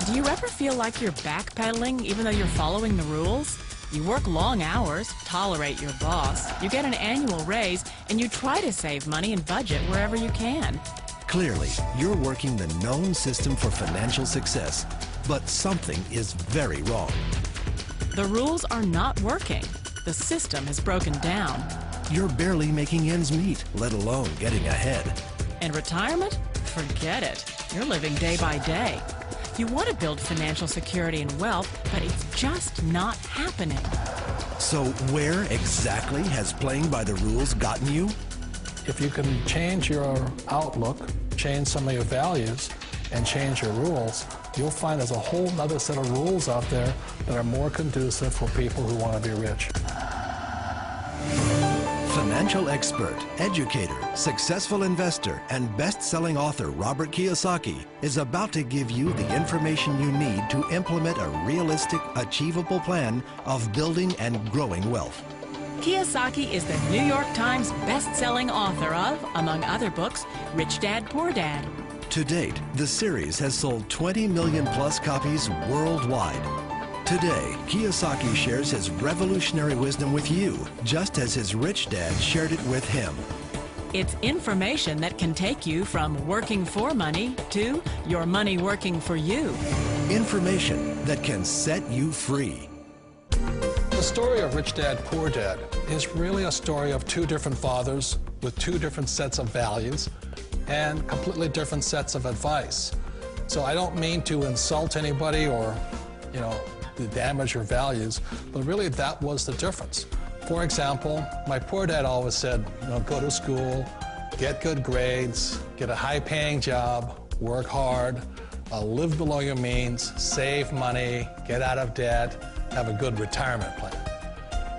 Do you ever feel like you're backpedaling even though you're following the rules? You work long hours, tolerate your boss, you get an annual raise, and you try to save money and budget wherever you can. Clearly, you're working the known system for financial success, but something is very wrong. The rules are not working. The system has broken down. You're barely making ends meet, let alone getting ahead. And retirement? Forget it. You're living day by day. You want to build financial security and wealth, but it's just not happening. So where exactly has playing by the rules gotten you? If you can change your outlook, change some of your values, and change your rules, you'll find there's a whole other set of rules out there that are more conducive for people who want to be rich. Financial expert, educator, successful investor, and best-selling author Robert Kiyosaki is about to give you the information you need to implement a realistic, achievable plan of building and growing wealth. Kiyosaki is the New York Times best-selling author of, among other books, Rich Dad, Poor Dad. To date, the series has sold 20 million plus copies worldwide. Today, Kiyosaki shares his revolutionary wisdom with you, just as his rich dad shared it with him. It's information that can take you from working for money to your money working for you. Information that can set you free. The story of Rich Dad, Poor Dad is really a story of two different fathers with two different sets of values and completely different sets of advice. So I don't mean to insult anybody or, to damage your values, but really that was the difference. For example, my poor dad always said, go to school, get good grades, get a high-paying job, work hard, live below your means, save money, get out of debt, have a good retirement plan.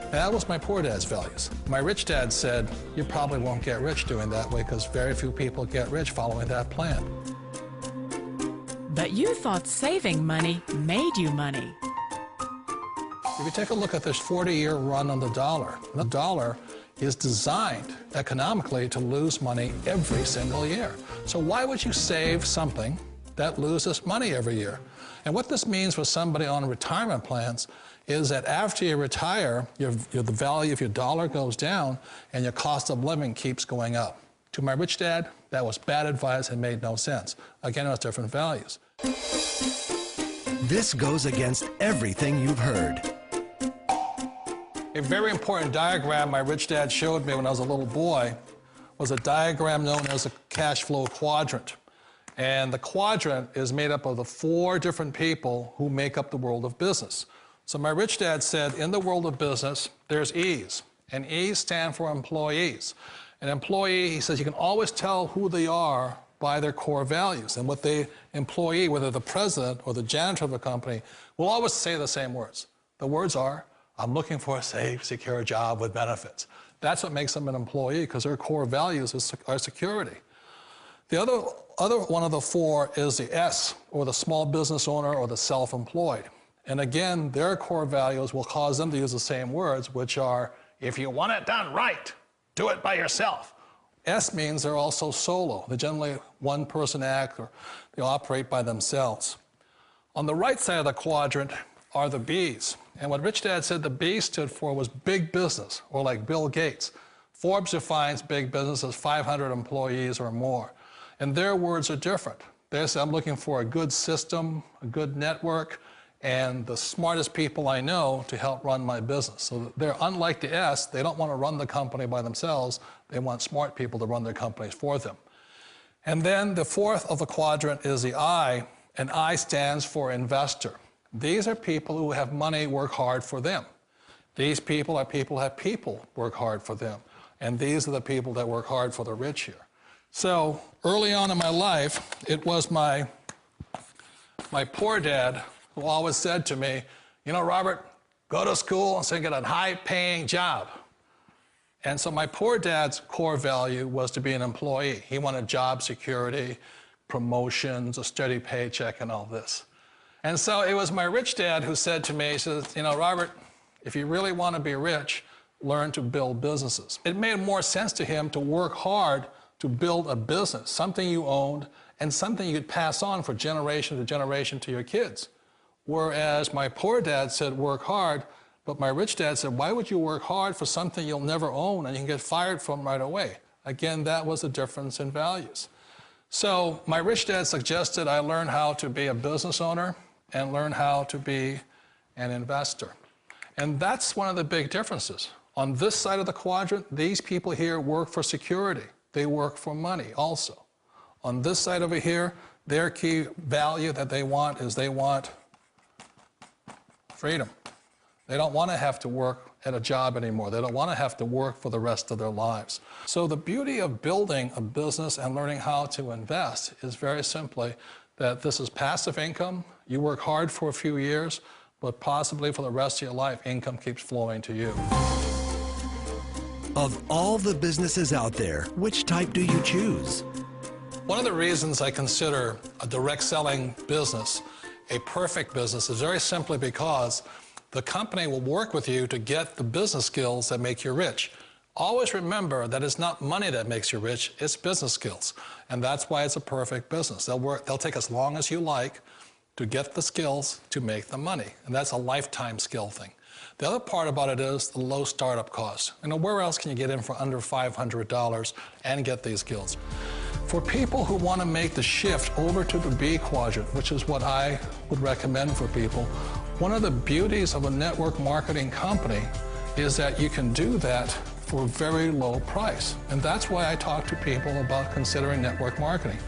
And that was my poor dad's values. My rich dad said, you probably won't get rich doing that way because very few people get rich following that plan. But you thought saving money made you money. If you take a look at this 40-year run on the dollar is designed economically to lose money every single year. So why would you save something that loses money every year? And what this means for somebody on retirement plans is that after you retire, the value of your dollar goes down and your cost of living keeps going up. To my rich dad, that was bad advice and made no sense. Again, it was different values. This goes against everything you've heard. A very important diagram my rich dad showed me when I was a little boy was a diagram known as a cash flow quadrant. And the quadrant is made up of the 4 different people who make up the world of business. So my rich dad said, in the world of business, there's E's, and E's stand for employees. An employee, he says, you can always tell who they are by their core values. And what the employee, whether the president or the janitor of a company, will always say the same words. The words are, I'm looking for a safe, secure job with benefits. That's what makes them an employee, because their core values are security. The other one of the 4 is the S, or the small business owner or the self-employed. And again, their core values will cause them to use the same words, which are, if you want it done right, do it by yourself. S means they're also solo. They're generally one-person act, or they operate by themselves. On the right side of the quadrant are the B's. And what Rich Dad said the B stood for was big business, or like Bill Gates. Forbes defines big business as 500 employees or more. And their words are different. They say, I'm looking for a good system, a good network, and the smartest people I know to help run my business. So they're unlike the S. They don't want to run the company by themselves. They want smart people to run their companies for them. And then the 4th of the quadrant is the I, and I stands for investor. These are people who have money work hard for them. These people are people who have people work hard for them. And these are the people that work hard for the rich here. So early on in my life, it was my poor dad who always said to me, Robert, go to school and so get a high-paying job. And so my poor dad's core value was to be an employee. He wanted job security, promotions, a steady paycheck, and all this. And so it was my rich dad who said to me, he says, Robert, if you really want to be rich, learn to build businesses. It made more sense to him to work hard to build a business, something you owned and something you could pass on for generation to generation to your kids. Whereas my poor dad said, work hard, but my rich dad said, why would you work hard for something you'll never own and you can get fired from right away? Again, that was a difference in values. So my rich dad suggested I learn how to be a business owner and learn how to be an investor. And that's one of the big differences. On this side of the quadrant, these people here work for security. They work for money also. On this side over here, their key value that they want is they want freedom. They don't want to have to work at a job anymore. They don't want to have to work for the rest of their lives. So the beauty of building a business and learning how to invest is very simply that this is passive income. You work hard for a few years, but possibly for the rest of your life, income keeps flowing to you. Of all the businesses out there, which type do you choose? One of the reasons I consider a direct selling business a perfect business is very simply because the company will work with you to get the business skills that make you rich. Always remember that it's not money that makes you rich, it's business skills. And that's why it's a perfect business. They'll take as long as you like to get the skills to make the money. And that's a lifetime skill thing. The other part about it is the low startup cost. Where else can you get in for under $500 and get these skills? For people who want to make the shift over to the B quadrant, which is what I would recommend for people, one of the beauties of a network marketing company is that you can do that for a very low price. And that's why I talk to people about considering network marketing.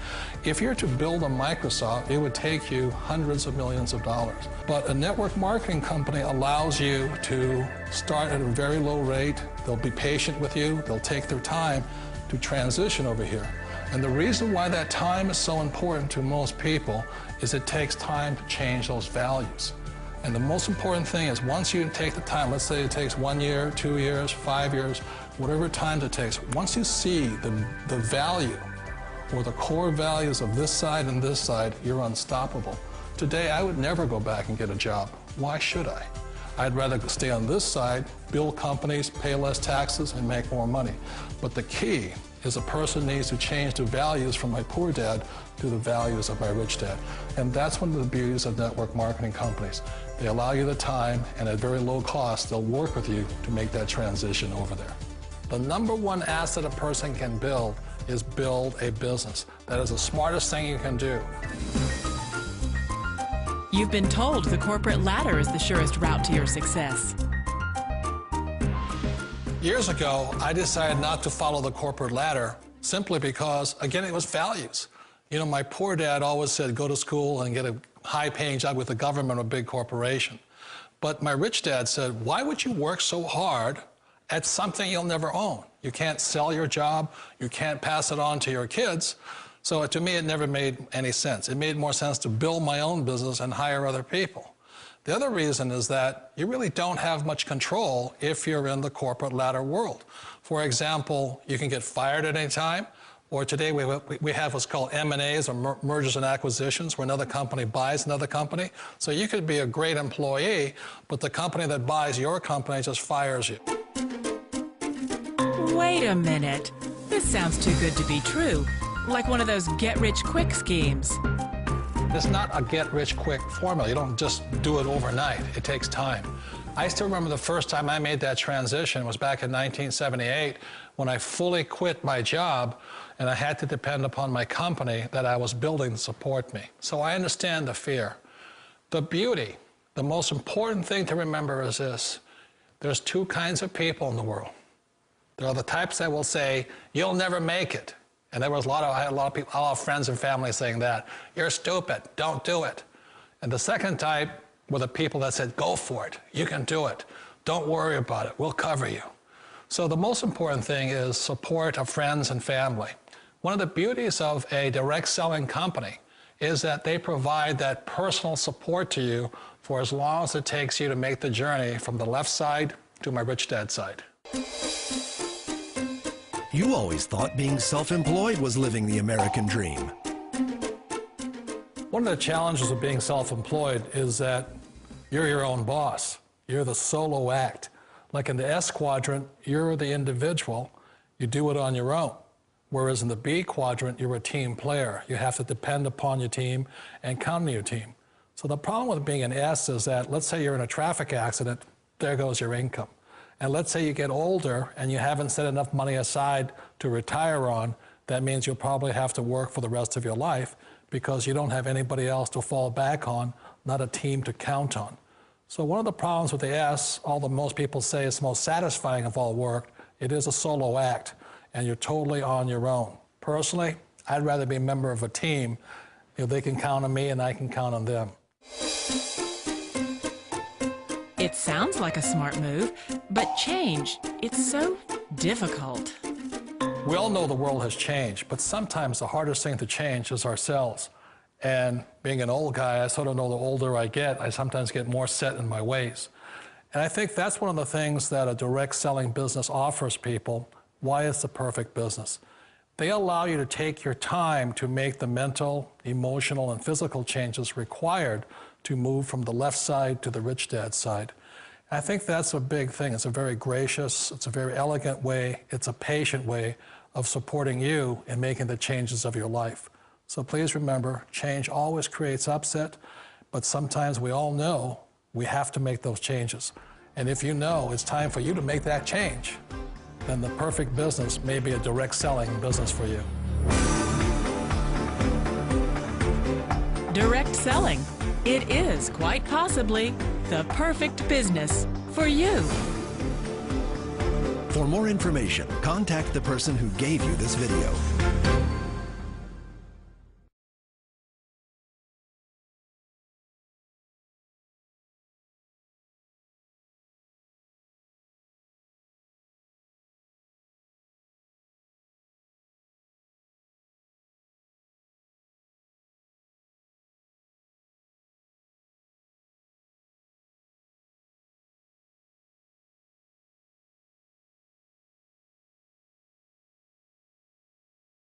If you're to build a Microsoft, it would take you hundreds of millions of dollars. But a network marketing company allows you to start at a very low rate. They'll be patient with you. They'll take their time to transition over here. And the reason why that time is so important to most people is it takes time to change those values. And the most important thing is once you take the time, let's say it takes 1 year, 2 years, 5 years, whatever time it takes, once you see the value or the core values of this side and this side, you're unstoppable. Today, I would never go back and get a job. Why should I? I'd rather stay on this side, build companies, pay less taxes, and make more money. But the key is a person needs to change the values from my poor dad to the values of my rich dad. And that's one of the beauties of network marketing companies. They allow you the time, and at very low cost, they'll work with you to make that transition over there. The number one asset a person can build is build a business. That is the smartest thing you can do. You've been told the corporate ladder is the surest route to your success. Years ago, I decided not to follow the corporate ladder simply because, again, it was values. You know, my poor dad always said, go to school and get a high-paying job with the government or a big corporation. But my rich dad said, why would you work so hard at something you'll never own? You can't sell your job. You can't pass it on to your kids. So to me, it never made any sense. It made more sense to build my own business and hire other people. The other reason is that you really don't have much control if you're in the corporate ladder world. For example, you can get fired at any time, or today we have what's called M&As, or mergers and acquisitions, where another company buys another company. So you could be a great employee, but the company that buys your company just fires you. Wait a minute. This sounds too good to be true. Like one of those get-rich-quick schemes. It's not a get-rich-quick formula. You don't just do it overnight. It takes time. I still remember the first time I made that transition was back in 1978 when I fully quit my job and I had to depend upon my company that I was building to support me. So I understand the fear. The beauty, the most important thing to remember is this. There's two kinds of people in the world. There are the types that will say, you'll never make it. And I had a lot of people, a lot of friends and family saying that. You're stupid, don't do it. And the second type were the people that said, go for it, you can do it. Don't worry about it, we'll cover you. So the most important thing is support of friends and family. One of the beauties of a direct selling company is that they provide that personal support to you for as long as it takes you to make the journey from the left side to my rich dad side. You always thought being self-employed was living the American dream. One of the challenges of being self-employed is that you're your own boss. You're the solo act. Like in the S quadrant, you're the individual. You do it on your own. Whereas in the B quadrant, you're a team player. You have to depend upon your team and count on your team. So the problem with being an S is that, let's say you're in a traffic accident, there goes your income. And let's say you get older and you haven't set enough money aside to retire on, that means you'll probably have to work for the rest of your life because you don't have anybody else to fall back on, not a team to count on. So one of the problems with the S, although most people say it's the most satisfying of all work, it is a solo act, and you're totally on your own. Personally, I'd rather be a member of a team. They can count on me and I can count on them. It sounds like a smart move, but change, it's so difficult. We all know the world has changed, but sometimes the hardest thing to change is ourselves. And being an old guy, I sort of know the older I get, I sometimes get more set in my ways. And I think that's one of the things that a direct selling business offers people, why it's the perfect business. They allow you to take your time to make the mental, emotional, and physical changes required to move from the left side to the rich dad side. I think that's a big thing. It's a very gracious, it's a very elegant way, it's a patient way of supporting you in making the changes of your life. So please remember, change always creates upset, but sometimes we all know we have to make those changes. And if you know it's time for you to make that change, then the perfect business may be a direct selling business for you. Direct selling. It is quite possibly the perfect business for you. For more information, contact the person who gave you this video.